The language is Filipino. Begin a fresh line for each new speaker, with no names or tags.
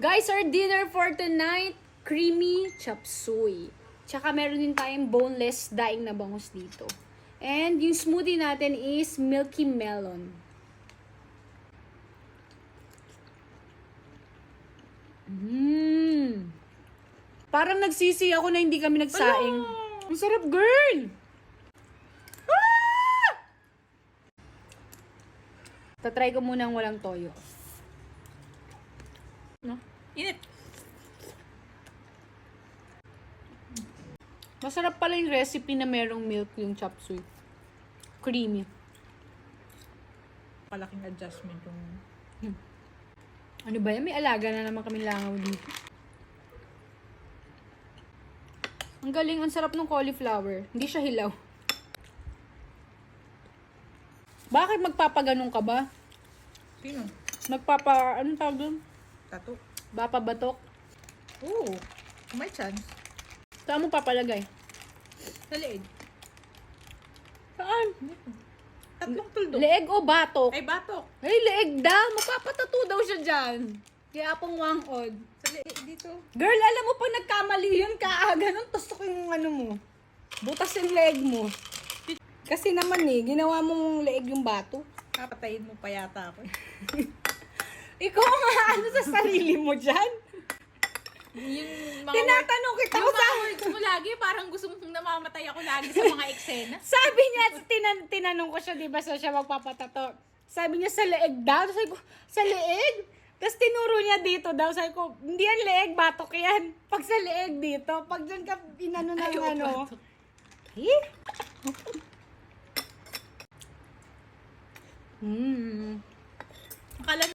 Guys, our dinner for tonight, creamy chop suey. Tsaka meron din tayong boneless daing na bangus dito. And yung smoothie natin is milky melon. Parang nagsisi ako na hindi kami nagsaing. Ang sarap, girl! Ah! Tatry ko muna ang walang toyo. No?
Init.
Masarap pala yung recipe na merong milk yung chop suey. Creamy.
Palaking adjustment yung...
Ano ba yan? May alaga na naman kami langaw dito. Ang galing, ang sarap ng cauliflower. Hindi siya hilaw. Bakit magpapaganong ka ba?
Sino?
Anong tawag doon?
Tato.
Bapabatok?
Oo. May chance.
Saan mo papalagay?
Sa leeg.
Saan?
Tatlong tuldok.
Leeg o batok?
Ay, batok.
Ay, leeg daw. Magpapatato daw siya dyan. Kaya pong wangod.
Sa leeg dito.
Girl, alam mo pa nagkamali yun kaaga nung tusok yung ano mo. Butas yung leeg mo. Kasi naman ginawa mong leeg yung bato.
Kapatayin mo pa yata ako.
Ikaw nga ano sa sarili mo dyan?
Yung mga
Tinatanong kita
yung
ko sa...
mga words mo lagi, parang gusto mong namamatay ako lagi sa mga eksena.
Sabi niya, tinanong ko siya, di ba, so siya magpapatato. Sabi niya, sa leeg daw. Sabi ko, sa leeg? Tapos tinuro niya dito daw. Sabi ko, hindi yan leeg, batok yan. Pag sa leeg dito, pag dyan ka inano ng
Ayaw,
ano.
batok.
Eh?
Akala